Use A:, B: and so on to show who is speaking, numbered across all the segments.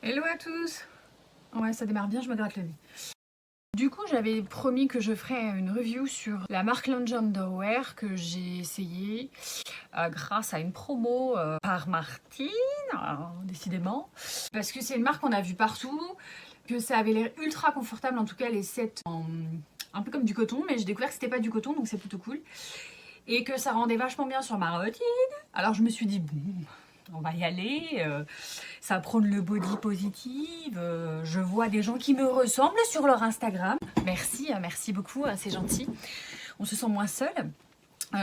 A: Hello à tous. Ouais, ça démarre bien, je me gratte le nez. Du coup, j'avais promis que je ferais une review sur la marque Lounge Underwear que j'ai essayé grâce à une promo par Martine, décidément. Parce que c'est une marque qu'on a vue partout, que ça avait l'air ultra confortable, en tout cas les sets un peu comme du coton, mais j'ai découvert que c'était pas du coton, donc c'est plutôt cool. Et que ça rendait vachement bien sur ma routine. Alors je me suis dit, bon, on va y aller, ça prône le body positive, je vois des gens qui me ressemblent sur leur Instagram. Merci, merci beaucoup, c'est gentil. On se sent moins seul.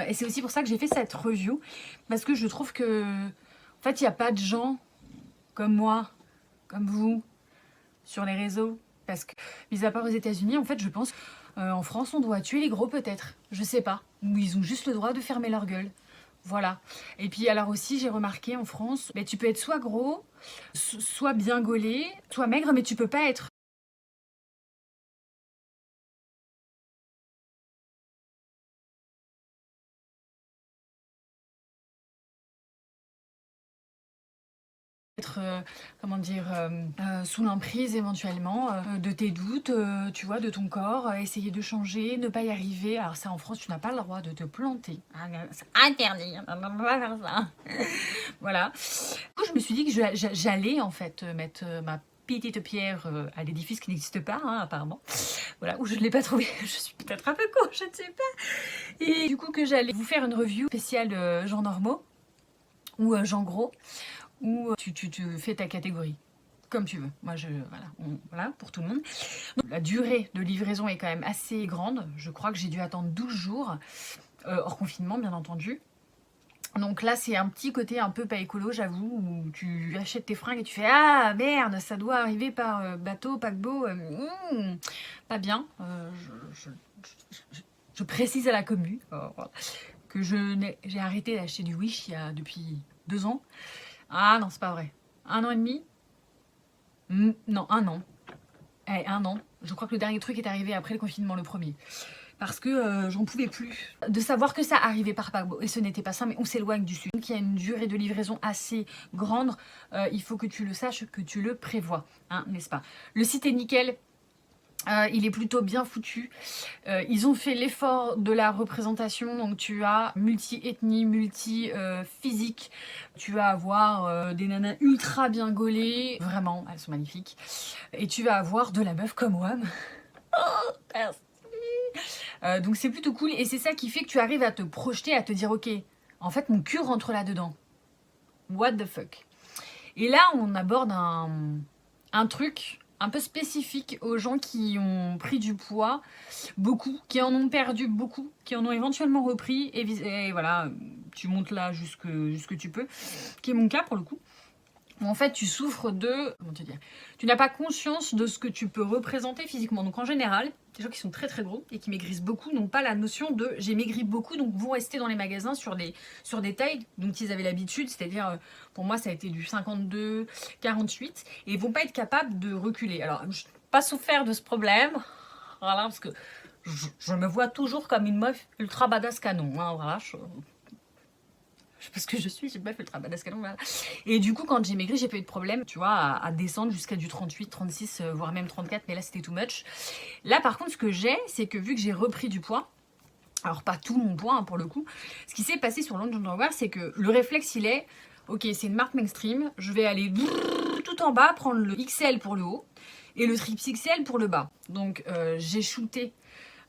A: Et c'est aussi pour ça que j'ai fait cette review, parce que je trouve que, en fait, il n'y a pas de gens comme moi, comme vous, sur les réseaux. Parce que, mis à part aux États-Unis, en fait, je pense qu'en France, on doit tuer les gros peut-être. Je sais pas. Ou ils ont juste le droit de fermer leur gueule. Voilà. Et puis alors aussi, j'ai remarqué en France, tu peux être soit gros, soit bien gaulé, soit maigre, mais tu peux pas être comment dire, sous l'emprise éventuellement de tes doutes, tu vois, de ton corps, essayer de changer, ne pas y arriver. Alors ça, en France, tu n'as pas le droit de te planter. C'est interdit, on ne peut pas faire ça. Voilà. Du coup, je me suis dit que j'allais en fait mettre ma petite pierre à l'édifice qui n'existe pas, hein, apparemment. Voilà, où je ne l'ai pas trouvé. Je suis peut-être un peu con, je ne sais pas. Et du coup, que j'allais vous faire une review spéciale gens normaux ou gens gros, où tu fais ta catégorie comme tu veux. Moi, voilà, pour tout le monde. Donc, la durée de livraison est quand même assez grande. Je crois que j'ai dû attendre 12 jours, hors confinement, bien entendu. Donc là, c'est un petit côté un peu pas écolo, j'avoue, où tu achètes tes fringues et tu fais ah merde, ça doit arriver par bateau, paquebot, pas bien. Je précise à la commu que j'ai arrêté d'acheter du Wish depuis 2 ans. Ah non, c'est pas vrai. 1 an et demi. Non, 1 an. Eh, 1 an. Je crois que le dernier truc est arrivé après le confinement, le premier. Parce que j'en pouvais plus. De savoir que ça arrivait par paquebot, et ce n'était pas ça, mais on s'éloigne du sud. Donc il y a une durée de livraison assez grande. Il faut que tu le saches, que tu le prévois, hein, n'est-ce pas? Le site est nickel. Il est plutôt bien foutu. Ils ont fait l'effort de la représentation, donc tu as multi-ethnie, multi-physique. Tu vas avoir des nanas ultra bien gaulées, vraiment, elles sont magnifiques. Et tu vas avoir de la meuf comme WAM. Oh, merci. Donc c'est plutôt cool et c'est ça qui fait que tu arrives à te projeter, à te dire ok, en fait mon cul rentre là-dedans. What the fuck. Et là on aborde un truc un peu spécifique aux gens qui ont pris du poids, beaucoup, qui en ont perdu beaucoup, qui en ont éventuellement repris et voilà, tu montes là jusque tu peux, qui est mon cas pour le coup. En fait, tu souffres de... Comment te dire? Tu n'as pas conscience de ce que tu peux représenter physiquement. Donc en général, les gens qui sont très très gros et qui maigrissent beaucoup n'ont pas la notion de j'ai maigri beaucoup, donc vont rester dans les magasins sur des tailles dont ils avaient l'habitude. C'est-à-dire, pour moi, ça a été du 52, 48, et ils vont pas être capables de reculer. Alors, je n'ai pas souffert de ce problème, voilà, parce que je me vois toujours comme une meuf ultra badass canon. Hein, voilà, parce que je suis, j'ai pas fait le travail d'escalon, voilà. Et du coup, quand j'ai maigri, j'ai pas eu de problème, tu vois, à descendre jusqu'à du 38, 36, voire même 34, mais là, c'était too much. Là, par contre, ce que j'ai, c'est que vu que j'ai repris du poids, alors pas tout mon poids, hein, pour le coup, ce qui s'est passé sur Lounge Underwear, c'est que le réflexe, il est, ok, c'est une marque mainstream, je vais aller tout en bas, prendre le XL pour le haut, et le triple XL pour le bas. Donc, j'ai shooté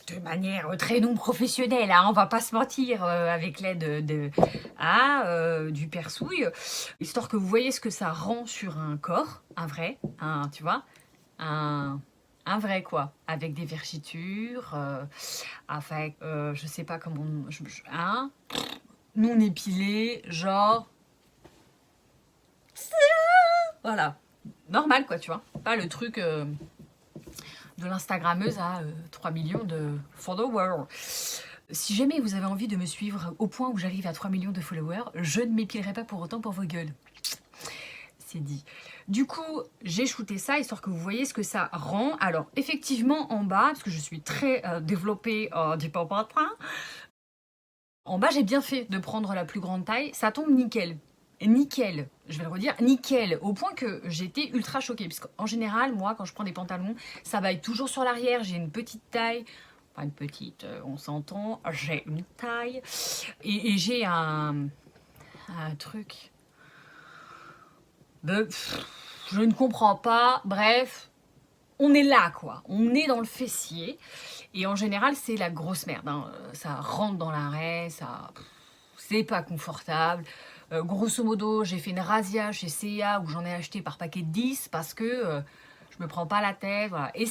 A: de manière très non professionnelle, hein, on va pas se mentir, avec l'aide du persouille, histoire que vous voyez ce que ça rend sur un corps, un vrai, tu vois, un, un vrai quoi, avec des vergitures, avec, je sais pas comment, non épilé, genre, voilà, normal quoi, tu vois, pas le truc de l'instagrammeuse à 3 millions de followers. Si jamais vous avez envie de me suivre au point où j'arrive à 3 millions de followers, je ne m'épilerai pas pour autant pour vos gueules. C'est dit. Du coup, j'ai shooté ça, histoire que vous voyez ce que ça rend. Alors, effectivement, en bas, parce que je suis très développée du papatin, en bas, j'ai bien fait de prendre la plus grande taille. Ça tombe nickel. nickel. Je vais le redire, nickel. Au point que j'étais ultra choquée. Parce qu'en général, moi, quand je prends des pantalons, ça va être toujours sur l'arrière. J'ai une petite taille. Pas une petite, on s'entend. J'ai une taille. Et j'ai un truc de... je ne comprends pas. Bref, on est là, quoi. On est dans le fessier. Et en général, c'est la grosse merde. Hein. Ça rentre dans l'arrêt, ça... c'est pas confortable. Grosso modo, j'ai fait une razzia chez C&A où j'en ai acheté par paquet de 10 parce que je me prends pas la tête. Voilà. Et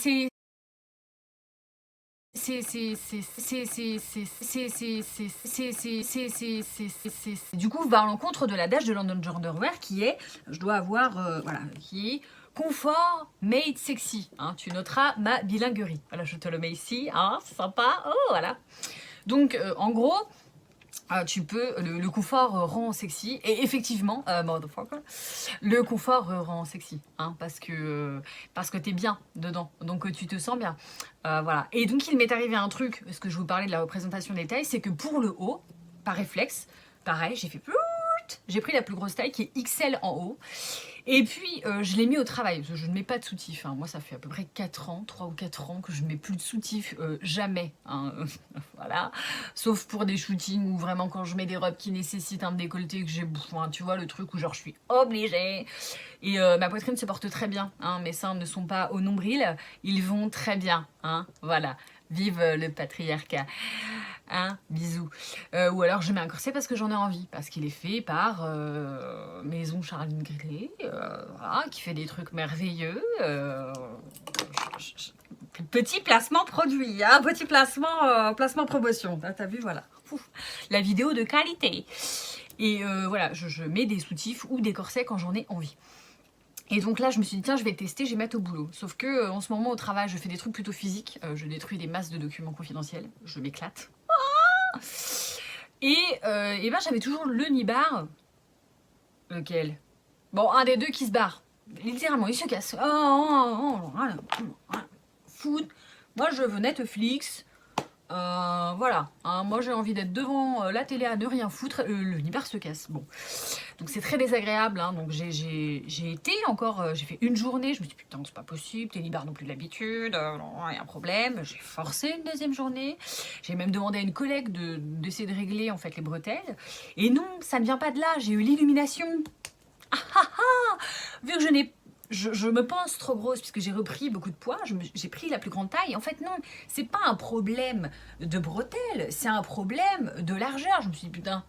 A: du coup va à l'encontre de l'adage de London Genderwear qui est, je dois avoir, voilà, qui est confort made sexy. Hein, tu noteras ma bilinguerie. Voilà, je te le mets ici, hein, c'est sympa. Oh, voilà. Donc, en gros, tu peux, le confort rend sexy, et effectivement, motherfucker, le confort rend sexy, hein, parce que t'es bien dedans, donc tu te sens bien, voilà. Et donc il m'est arrivé un truc, parce que je vous parlais de la représentation des tailles, c'est que pour le haut, par réflexe, pareil, j'ai pris la plus grosse taille qui est XL en haut. Et puis, je l'ai mis au travail, parce que je ne mets pas de soutif. Hein. Moi, ça fait à peu près 4 ans, 3 ou 4 ans que je ne mets plus de soutif, jamais. Hein. Voilà. Sauf pour des shootings ou vraiment quand je mets des robes qui nécessitent un décolleté, que j'ai, enfin, tu vois, le truc où genre je suis obligée. Et ma poitrine se porte très bien. Hein. Mes seins ne sont pas au nombril, ils vont très bien. Hein. Voilà. Vive le patriarcat. Hein, bisous. Ou alors je mets un corset parce que j'en ai envie, parce qu'il est fait par Maison Charline Grillet, voilà, qui fait des trucs merveilleux. Petit placement produit, hein, petit placement promotion. T'as vu, voilà. Ouf, la vidéo de qualité. Et voilà, je mets des soutifs ou des corsets quand j'en ai envie. Et donc là, je me suis dit, tiens, je vais tester, je vais mettre au boulot. Sauf que en ce moment, au travail, je fais des trucs plutôt physiques. Je détruis des masses de documents confidentiels. Je m'éclate. Et ben j'avais toujours le nibar. Lequel? Bon, un des deux qui se barre. Littéralement, il se casse. Food. Moi, je veux Netflix. Voilà. Hein, moi, j'ai envie d'être devant la télé à ne rien foutre. Le nibar se casse. Bon. Donc, c'est très désagréable. Hein. Donc, j'ai été encore... j'ai fait une journée. Je me suis dit, putain, c'est pas possible. Tes nibars n'ont plus l'habitude. Il y a un problème. J'ai forcé une deuxième journée. J'ai même demandé à une collègue d'essayer de régler, en fait, les bretelles. Et non, ça ne vient pas de là. J'ai eu l'illumination. Vu que je me pense trop grosse puisque j'ai repris beaucoup de poids, j'ai pris la plus grande taille. En fait, non, c'est pas un problème de bretelles, c'est un problème de largeur. Je me suis dit, putain,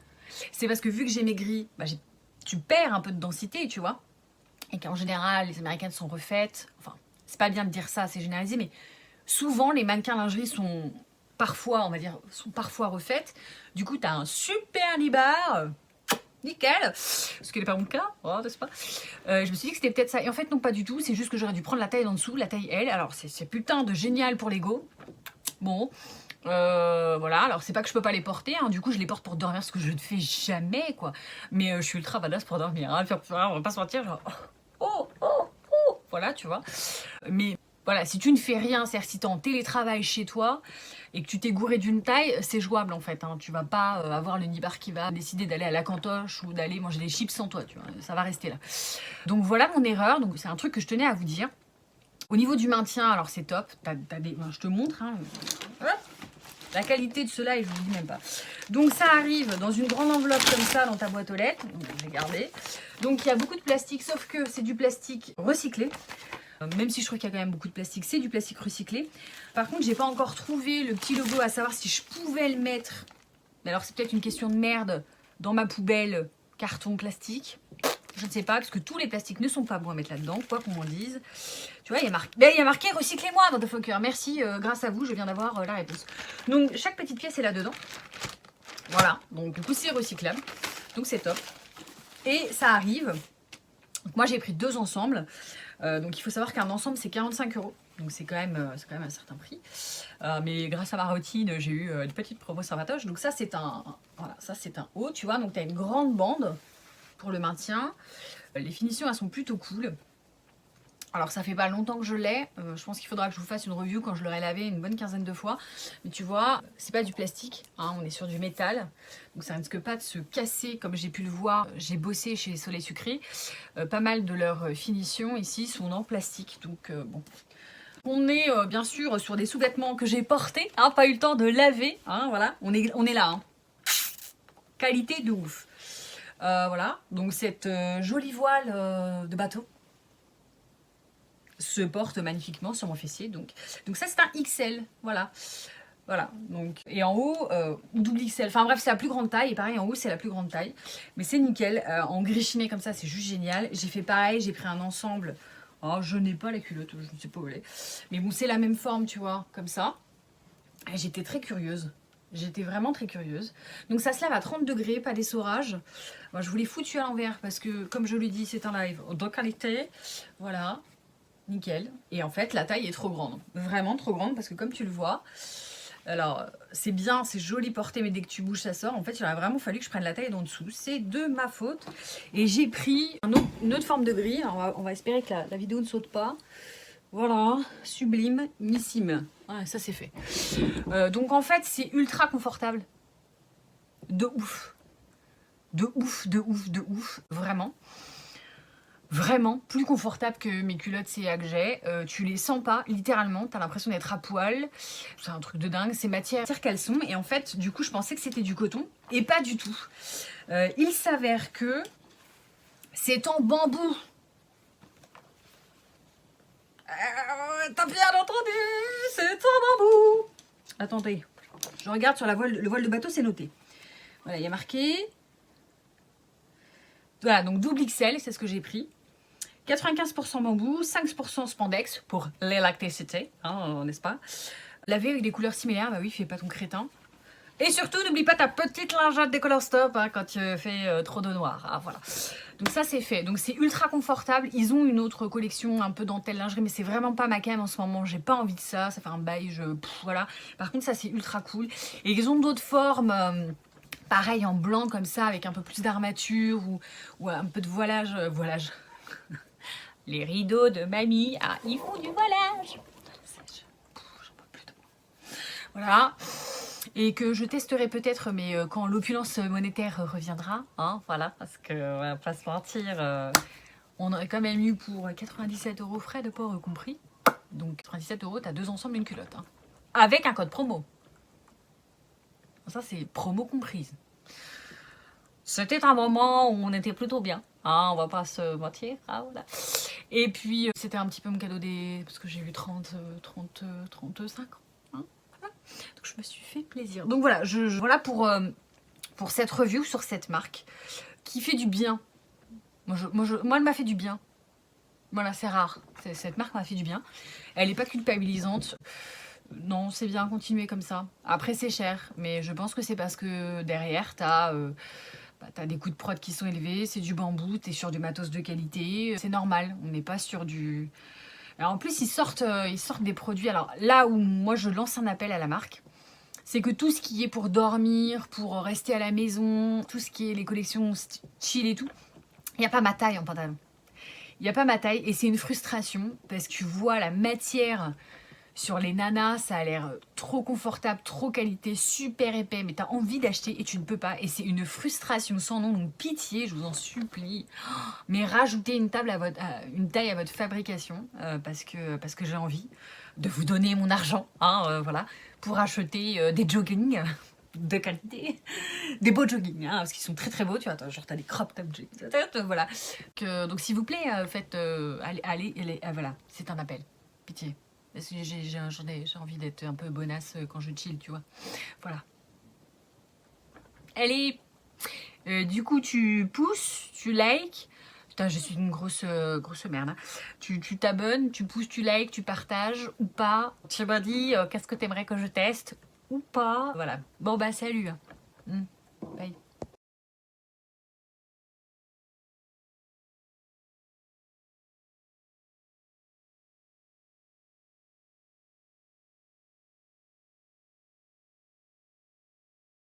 A: c'est parce que vu que j'ai maigri, bah, tu perds un peu de densité, tu vois. Et qu'en général, les Américaines sont refaites. Enfin, c'est pas bien de dire ça, c'est généralisé, mais souvent, les mannequins lingerie sont parfois, on va dire, refaites. Du coup, t'as un super nibar. Nickel, ce qui n'est pas mon cas, oh, n'est-ce pas? Je me suis dit que c'était peut-être ça. Et en fait, non, pas du tout. C'est juste que j'aurais dû prendre la taille en dessous, la taille L. Alors, c'est putain de génial pour l'ego. Bon, voilà. Alors, c'est pas que je peux pas les porter. Hein. Du coup, je les porte pour dormir, ce que je ne fais jamais, quoi. Mais je suis ultra badass pour dormir. Hein. On va pas se mentir, genre... Voilà, tu vois. Mais... voilà, si tu ne fais rien, c'est-à-dire si tu es en télétravail chez toi et que tu t'es gouré d'une taille, c'est jouable en fait. Hein. Tu vas pas avoir le nibar qui va décider d'aller à la cantoche ou d'aller manger des chips sans toi, tu vois. Ça va rester là. Donc voilà mon erreur. Donc c'est un truc que je tenais à vous dire. Au niveau du maintien, alors c'est top. Je te montre. Hein. La qualité de cela, et je vous dis même pas. Donc ça arrive dans une grande enveloppe comme ça dans ta boîte aux lettres. J'ai gardé. Donc il y a beaucoup de plastique, sauf que c'est du plastique recyclé. Même si je crois qu'il y a quand même beaucoup de plastique, c'est du plastique recyclé. Par contre, j'ai pas encore trouvé le petit logo à savoir si je pouvais le mettre. Mais alors, c'est peut-être une question de merde dans ma poubelle carton plastique. Je ne sais pas, parce que tous les plastiques ne sont pas bons à mettre là-dedans, quoi qu'on m'en dise. Tu vois, il y a marqué recyclez-moi, motherfucker. Merci, grâce à vous, je viens d'avoir la réponse. Donc, chaque petite pièce est là-dedans. Voilà, donc du coup, c'est recyclable. Donc, c'est top. Et ça arrive. Donc, moi, j'ai pris 2 ensembles. Donc il faut savoir qu'un ensemble c'est 45 €. Donc c'est quand même un certain prix. Mais grâce à ma routine, j'ai eu une petite promo sympatoche. Donc ça c'est un haut, tu vois. Donc tu as une grande bande pour le maintien. Les finitions elles sont plutôt cool. Alors ça fait pas longtemps que je l'ai, je pense qu'il faudra que je vous fasse une review quand je l'aurai lavé une bonne quinzaine de fois. Mais tu vois, c'est pas du plastique, hein, on est sur du métal, donc ça risque pas de se casser comme j'ai pu le voir. J'ai bossé chez Soleil Sucré, pas mal de leurs finitions ici sont en plastique, donc bon. On est bien sûr sur des sous-vêtements que j'ai portés, hein, pas eu le temps de laver, hein, voilà, on est là, hein. Qualité de ouf. Voilà, donc cette jolie voile de bateau se porte magnifiquement sur mon fessier, donc ça c'est un XL, voilà. Voilà, donc, et en haut, double XL, enfin bref, c'est la plus grande taille, et pareil en haut c'est la plus grande taille, mais c'est nickel, en gris chiné comme ça, c'est juste génial. J'ai fait pareil, j'ai pris un ensemble, oh je n'ai pas la culotte, je ne sais pas où elle est, mais bon c'est la même forme, tu vois, comme ça, et j'étais très curieuse. J'étais vraiment très curieuse. Donc ça se lave à 30 degrés, pas d'essorage. Moi, je vous l'ai foutu à l'envers parce que, comme je l'ai dit, c'est un live de qualité. Voilà, nickel. Et en fait, la taille est trop grande. Vraiment trop grande parce que comme tu le vois, alors c'est bien, c'est joli porté, mais dès que tu bouges, ça sort. En fait, il aurait vraiment fallu que je prenne la taille d'en dessous. C'est de ma faute. Et j'ai pris une autre forme de gris. Alors, on va espérer que la vidéo ne saute pas. Voilà, sublime, missime. Ouais, ça c'est fait. Donc en fait, c'est ultra confortable. De ouf. De ouf, de ouf, de ouf. Vraiment. Vraiment, plus confortable que mes culottes CA que j'ai. Tu les sens pas, littéralement. T'as l'impression d'être à poil. C'est un truc de dingue. C'est matière caleçon. Et en fait, du coup, je pensais que c'était du coton. Et pas du tout. Il s'avère que c'est en bambou. T'as bien entendu, c'est en bambou. Attendez, je regarde sur le voile de bateau, c'est noté. Voilà, il y a marqué. Voilà, donc double XL, c'est ce que j'ai pris. 95% bambou, 5% spandex pour l'élasticité, hein, n'est-ce pas? Laver avec des couleurs similaires, bah oui, fais pas ton crétin. Et surtout, n'oublie pas ta petite lingette des Color Stop hein, quand tu fais trop de noir. Ah, voilà. Donc ça, c'est fait. Donc c'est ultra confortable. Ils ont une autre collection un peu dentelle lingerie, mais c'est vraiment pas ma cam en ce moment. J'ai pas envie de ça. Ça fait un bail, voilà. Par contre, ça, c'est ultra cool. Et ils ont d'autres formes... pareil en blanc comme ça, avec un peu plus d'armature ou un peu de voilage. Voilage. Les rideaux de mamie, ah, ils font du voilage. J'en peux plus de moi. Voilà. Et que je testerai peut-être, mais quand l'opulence monétaire reviendra, hein, voilà, parce que on va pas se mentir, on aurait quand même eu pour 97 € frais de port compris. Donc 97 €, t'as 2 ensembles une culotte, hein, avec un code promo. Ça c'est promo comprise. C'était un moment où on était plutôt bien, hein, on va pas se mentir, hein, voilà. Et puis c'était un petit peu mon cadeau parce que j'ai eu 35 ans. Donc je me suis fait plaisir. Donc voilà, voilà pour cette review sur cette marque qui fait du bien. Moi elle m'a fait du bien. Voilà, c'est rare. Cette marque m'a fait du bien. Elle n'est pas culpabilisante. Non, c'est bien, continuer comme ça. Après, c'est cher, mais je pense que c'est parce que derrière, t'as des coûts de prod qui sont élevés, c'est du bambou, t'es sur du matos de qualité. C'est normal, on n'est pas sur du... Alors en plus, ils sortent des produits. Alors là où moi, je lance un appel à la marque, c'est que tout ce qui est pour dormir, pour rester à la maison, tout ce qui est les collections chill et tout, il n'y a pas ma taille en pantalon. Il n'y a pas ma taille et c'est une frustration parce que tu vois la matière sur les nanas, ça a l'air trop confortable, trop qualité, super épais, mais tu as envie d'acheter et tu ne peux pas. Et c'est une frustration sans nom, donc pitié, je vous en supplie. Mais rajoutez une taille à votre fabrication parce que j'ai envie de vous donner mon argent, hein, voilà, pour acheter des joggings de qualité, des beaux joggings, hein, parce qu'ils sont très très beaux, tu vois, genre t'as des crop top joggings, voilà. Donc s'il vous plaît, allez, voilà, c'est un appel, pitié. Parce que j'ai envie d'être un peu bonasse quand je chill, tu vois. Voilà. Allez, du coup, tu pousses, tu likes. Putain, je suis une grosse merde. Hein. Tu t'abonnes, tu pousses, tu likes, tu partages ou pas. Tu m'as dit qu'est-ce que t'aimerais que je teste ou pas. Voilà. Bon, bah, salut. Bye.